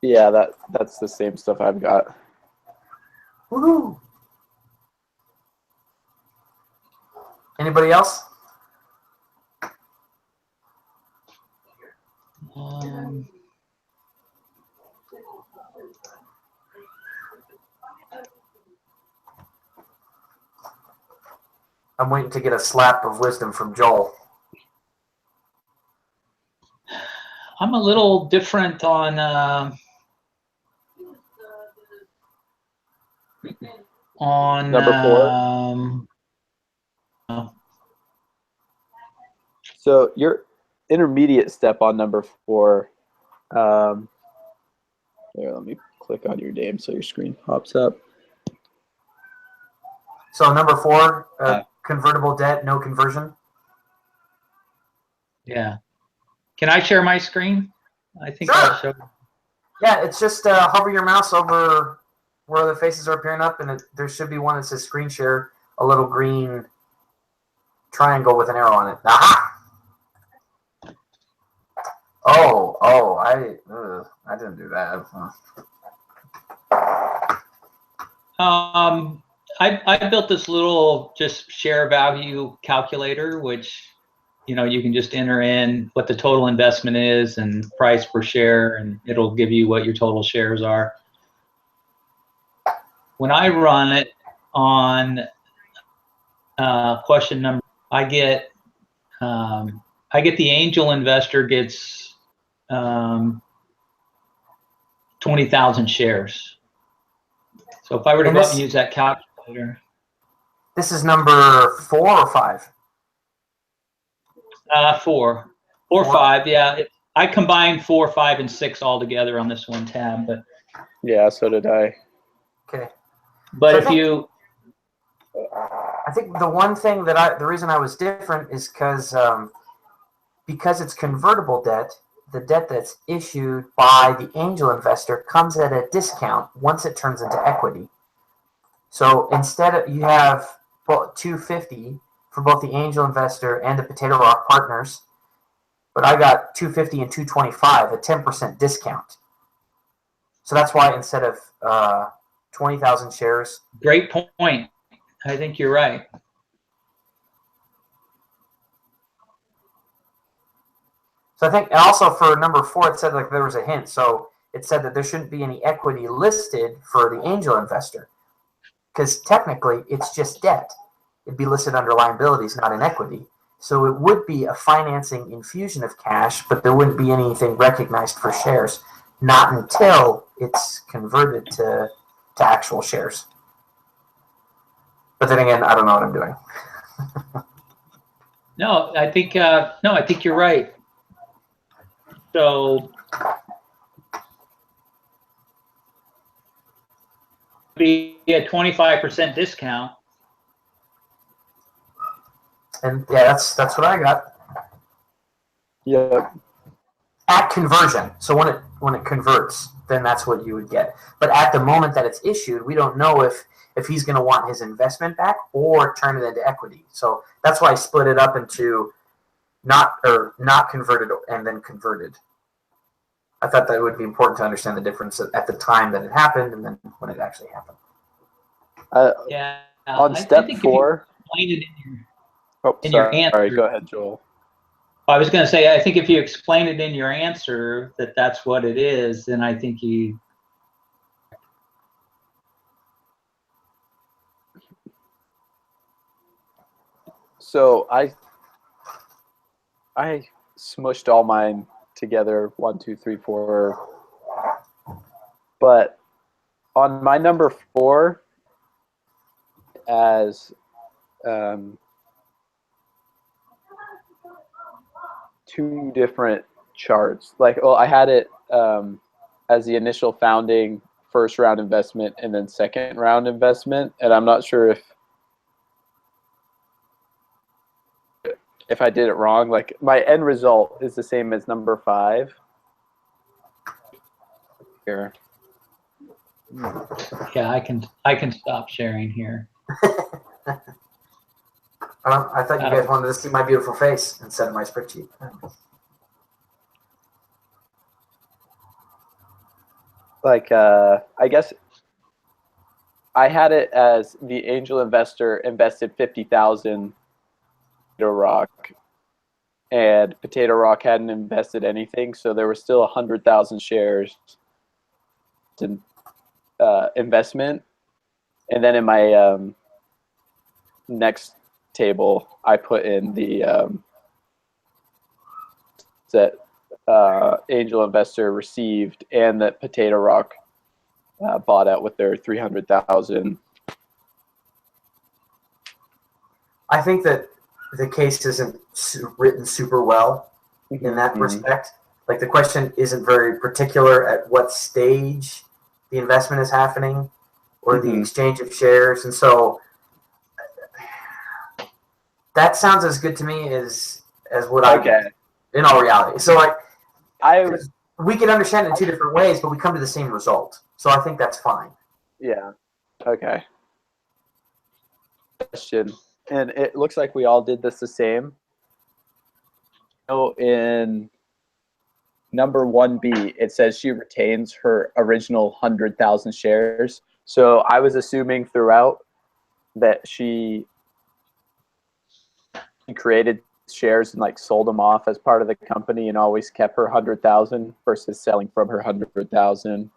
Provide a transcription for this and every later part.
Yeah, that's the same stuff I've got. Woohoo! Anybody else? I'm waiting to get a slap of wisdom from Joel. I'm a little different on Number 4. So your intermediate step on number 4. Here, let me click on your name so your screen pops up. So number 4, convertible debt, no conversion. Yeah. Can I share my screen? I think Sure. I'll show. Yeah, it's just hover your mouse over where the faces are appearing up, and there should be one that says screen share, a little green triangle with an arrow on it. Aha! Oh, I didn't do that. I built this little just share value calculator, which you can just enter in what the total investment is and price per share, and it'll give you what your total shares are. When I run it on question number, I get the angel investor gets 20,000 shares. So if I were to go up and use that calculator. This is number 4 or 5? 4 or 5, yeah. I combined 4, 5, and 6 all together on this one tab, but yeah, so did I. Okay. But so I think the one thing the reason I was different is because it's convertible debt. The debt that's issued by the angel investor comes at a discount once it turns into equity. So instead of you have $250 for both the angel investor and the Potato Rock partners, but I got $250 and $225, a 10% discount. So that's why instead of 20,000 shares. Great point. I think you're right. So I think, and also for number 4, it said like there was a hint. So it said that there shouldn't be any equity listed for the angel investor, because technically it's just debt. It'd be listed under liabilities, not in equity. So it would be a financing infusion of cash, but there wouldn't be anything recognized for shares, not until it's converted to actual shares. But then again, I don't know what I'm doing. No, I think you're right. So be a 25% discount. And yeah, that's what I got. Yeah. At conversion. So when it converts, then that's what you would get. But at the moment that it's issued, we don't know if he's going to want his investment back or turn it into equity. So that's why I split it up into not converted and then converted. I thought that it would be important to understand the difference at the time that it happened and then when it actually happened. Yeah. On step 4. Your answer. Sorry, go ahead, Joel. I was going to say, I think if you explain it in your answer that that's what it is, then I think you. So I smushed all mine together, 1, 2, 3, 4. But on my number 4, as 2 different charts. Like, I had it as the initial founding first round investment and then second round investment, and I'm not sure if I did it wrong. Like, my end result is the same as number 5. Here. Yeah, I can stop sharing here. I thought you guys wanted to see my beautiful face instead of my spreadsheet. like I guess I had it as the angel investor invested 50,000 Potato Rock, and Potato Rock hadn't invested anything, so there were still 100,000 shares in investment. And then in my next table, I put in the that angel investor received and that Potato Rock bought out with their 300,000. I think that the case isn't written super well in that respect. Like the question isn't very particular at what stage the investment is happening or the exchange of shares, and so that sounds as good to me as what I get in all reality. So like we can understand it in two different ways, but we come to the same result. So I think that's fine. Yeah. Okay. Question. And it looks like we all did this the same. So in number 1B, it says she retains her original 100,000 shares. So I was assuming throughout that she created shares and like sold them off as part of the company and always kept her 100,000 versus selling from her 100,000.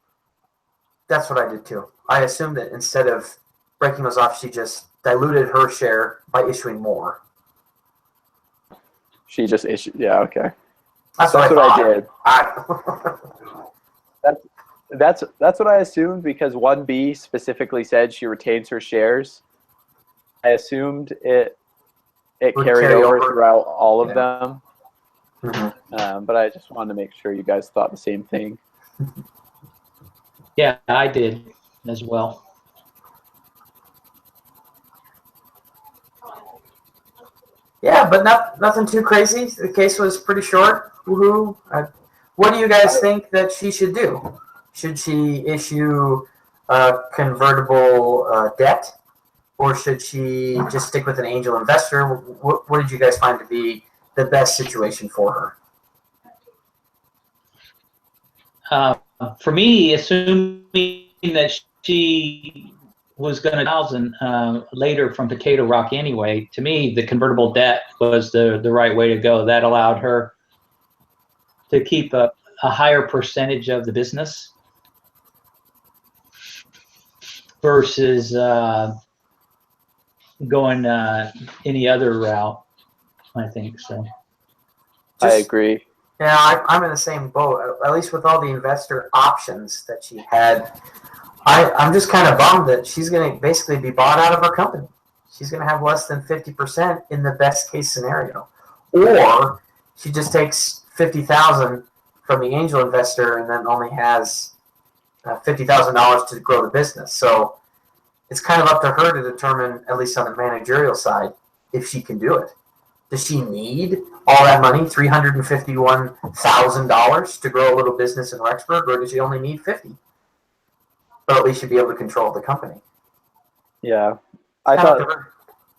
That's what I did too. I assumed that instead of breaking those off, she just diluted her share by issuing more. She just issued. Yeah. Okay. That's what I did. That's what I assumed because 1B specifically said she retains her shares. I assumed it carried over throughout all of them. But I just wanted to make sure you guys thought the same thing. Yeah, I did as well. Yeah, but nothing too crazy. The case was pretty short. Woohoo! What do you guys think that she should do? Should she issue convertible debt, or should she just stick with an angel investor? What did you guys find to be the best situation for her? For me, assuming that she was going to 1,000 later from Potato Rock anyway, to me, the convertible debt was the right way to go. That allowed her to keep a higher percentage of the business versus going any other route, I think so. I agree. Yeah, I'm in the same boat, at least with all the investor options that she had. I'm just kind of bummed that she's going to basically be bought out of her company. She's going to have less than 50% in the best case scenario. Or she just takes 50,000 from the angel investor and then only has $50,000 to grow the business. So it's kind of up to her to determine, at least on the managerial side, if she can do it. Does she need all that money, $351,000, to grow a little business in Rexburg, or does she only need 50? But at least she'd be able to control the company. Yeah, I thought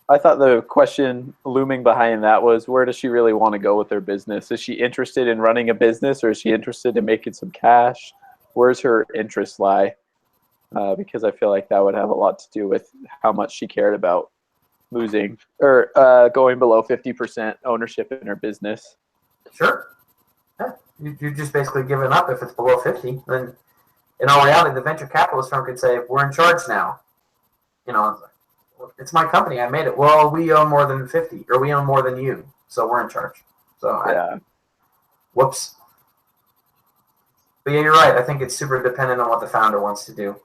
the question looming behind that was, where does she really want to go with her business? Is she interested in running a business, or is she interested in making some cash? Where's her interest lie? Because I feel like that would have a lot to do with how much she cared about losing or going below 50% ownership in her business. Sure. Yeah. You're just basically giving up if it's below 50. Then, in all reality, the venture capitalist firm could say, "We're in charge now. You know, it's my company. I made it. Well, we own more than 50, or we own more than you, so we're in charge." So, yeah. Whoops. But yeah, you're right. I think it's super dependent on what the founder wants to do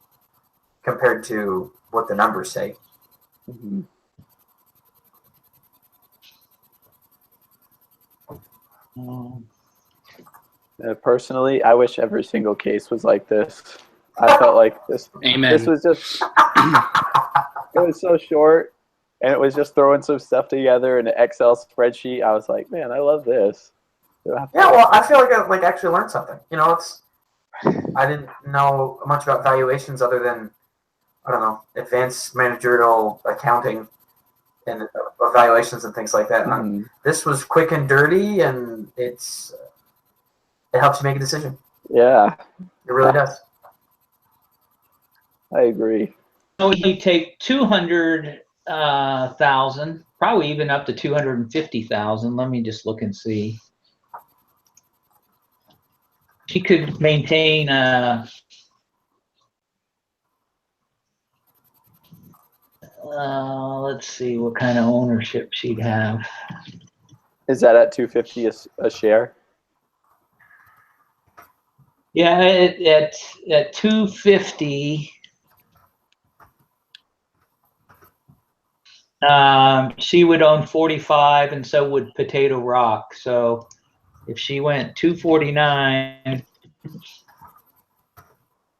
compared to what the numbers say. Mm-hmm. Personally, I wish every single case was like this. I felt like this. Amen. This was just. It was so short, and it was just throwing some stuff together in an Excel spreadsheet. I was like, man, I love this. Yeah, well, I feel like I actually learned something. You know, I didn't know much about valuations other than, I don't know, advanced managerial accounting and evaluations and things like that. Mm-hmm. This was quick and dirty, and it helps you make a decision. Yeah, it really does. I agree. So you take 200,000, probably even up to 250,000. Let me just look and see. She could maintain let's see what kind of ownership she'd have. Is that at 250 a share? Yeah, at 250, she would own 45, and so would Potato Rock. So if she went 249,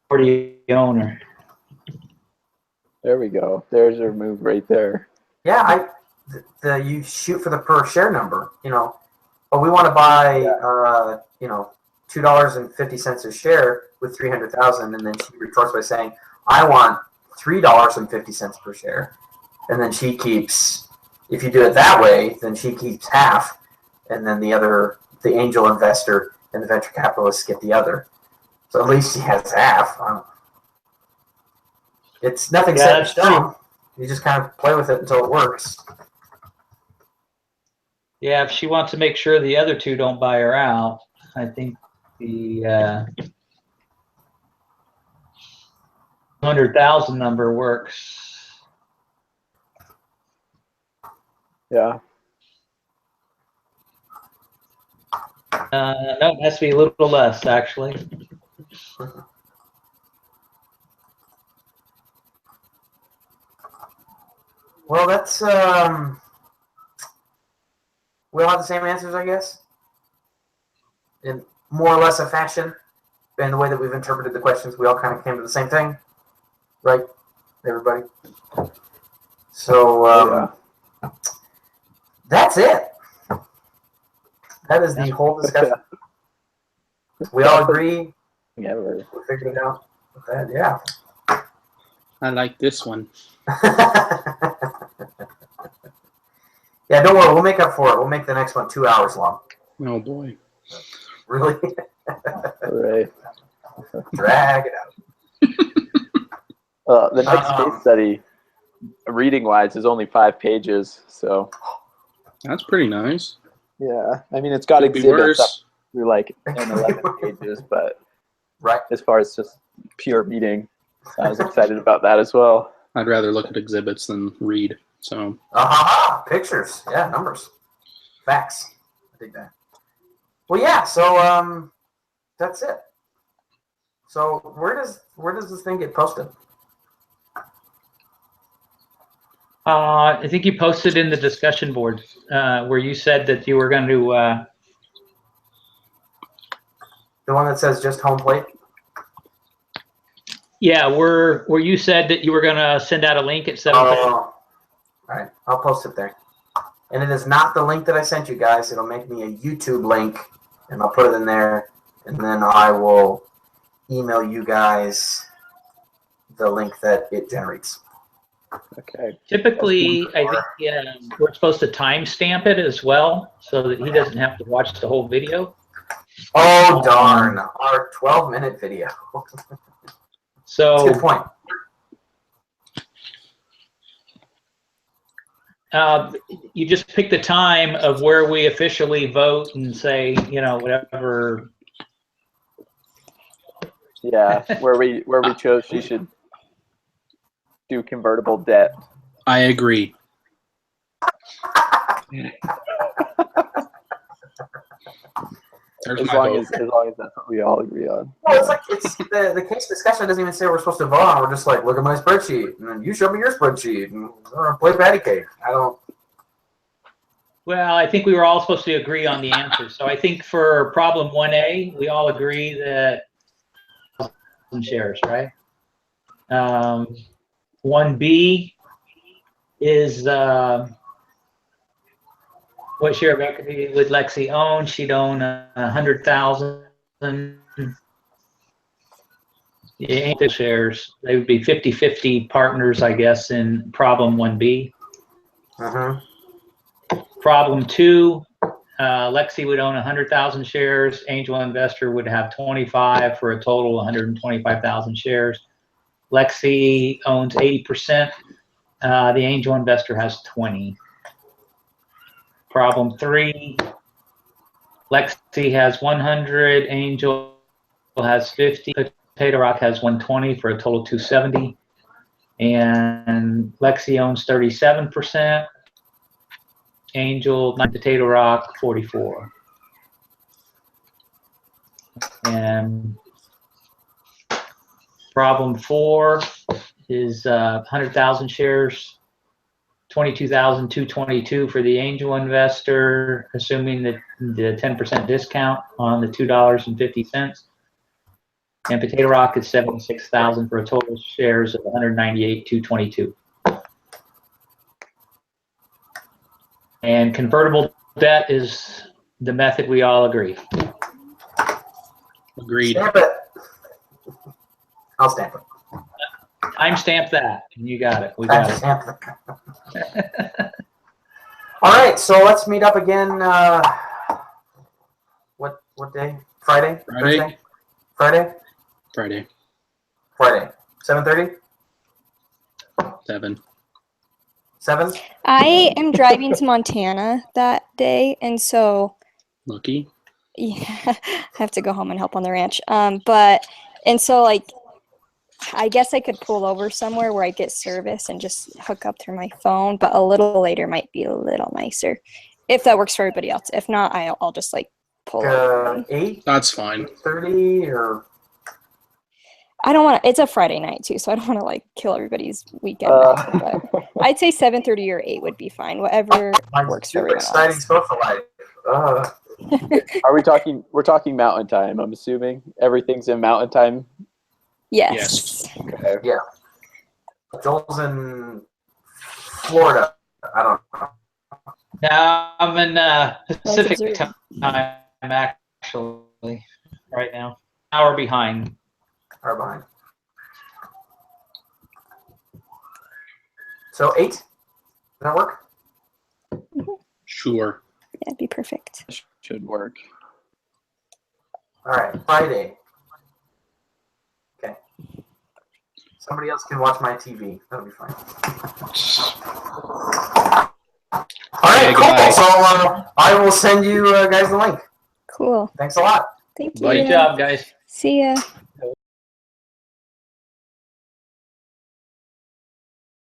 40 owner. There we go. There's her move right there. Yeah, you shoot for the per share number. You know, but we want to buy, you know, $2.50 a share with 300,000, and then she retorts by saying, "I want $3.50 per share," and then she keeps. If you do it that way, then she keeps half, and then the angel investor and the venture capitalists get the other. So at least she has half. It's nothing set in stone. You just kind of play with it until it works. Yeah, if she wants to make sure the other two don't buy her out, I think the 100,000 number works. Yeah. No, it has to be a little less, actually. Well, that's we all have the same answers, I guess, in more or less a fashion. And the way that we've interpreted the questions, we all kind of came to the same thing, right, everybody? So that's it. That is the whole discussion. We all agree. Never. We figured it out with that, yeah. I like this one. Yeah, don't worry. We'll make up for it. We'll make the next one 2 hours long. Oh boy. Really? All right. Drag it out. The next case study, reading-wise, is only 5 pages. So. That's pretty nice. Yeah, I mean, it's got Could be exhibits up worse. through like 10, 11 pages, but right. as far as just pure reading, I was excited about that as well. I'd rather look at exhibits than read. So. Pictures. Yeah, numbers. Facts. I dig that. Well, yeah. So that's it. So where does this thing get posted? I think you posted in the discussion board where you said that you were going to. The one that says just Homeplate? Yeah, where you said that you were going to send out a link at 7:30. All right, I'll post it there. And it is not the link that I sent you guys. It'll make me a YouTube link, and I'll put it in there, and then I will email you guys the link that it generates. Okay. Typically, I think we're supposed to timestamp it as well, so that he doesn't have to watch the whole video. Oh, darn. Our 12-minute video. So That's a good point. You just pick the time of where we officially vote and say, whatever. Yeah, where we chose she should do convertible debt. I agree. There's As my long vote. as that's what we all agree on. Well, it's like the case discussion doesn't even say we're supposed to vote on. We're just like, look at my spreadsheet, and then you show me your spreadsheet, and play patty cake. I don't. Well, I think we were all supposed to agree on the answer. So I think for problem 1A, we all agree that shares, right? 1B is what share of equity would Lexi own? She'd own 100,000. The shares, they would be 50-50 partners, I guess, in problem 1B. Problem 2, Lexi would own 100,000 shares. Angel investor would have 25 for a total of 125,000 shares. Lexi owns 80%. The angel investor has 20. Problem 3, Lexi has 100, Angel has 50, Potato Rock has 120 for a total of 270. And Lexi owns 37%, Angel, Potato Rock, 44. And problem 4 is 100,000 shares, 22,222 for the angel investor, assuming that the 10% discount on the $2.50. And Potato Rock is 76,000 for a total shares of 198,222. And convertible debt is the method we all agree. Agreed. Stamp it. I'll stamp it. Timestamp that, and you got it. We got it. Stamp it. All right, so let's meet up again. What day? Friday? Friday. Thursday? Friday? Friday. Friday. 7:30? 7. 7? I am driving to Montana that day, and so Lucky. yeah, I have to go home and help on the ranch. And so like, I guess I could pull over somewhere where I get service and just hook up through my phone, but a little later might be a little nicer, if that works for everybody else. If not, I'll just like pull over. 8? That's fine. 30 or I don't want to. It's a Friday night too, so I don't want to like kill everybody's weekend. But I'd say 7:30 or 8 would be fine. Whatever works for super everyone exciting else. social life. Are we talking? We're talking mountain time. I'm assuming everything's in mountain time. Yes. Okay. Joel's in Florida. I don't know. Now I'm in Pacific observe. time, actually, right now. Hour behind. Or behind. So 8? Does that work? Sure. That'd be perfect. Should work. All right, Friday. Okay. Somebody else can watch my TV. That'll be fine. All right, Okay, cool. goodbye. So I will send you guys the link. Cool. Thanks a lot. Thank you. Bye. Good job, guys. See ya.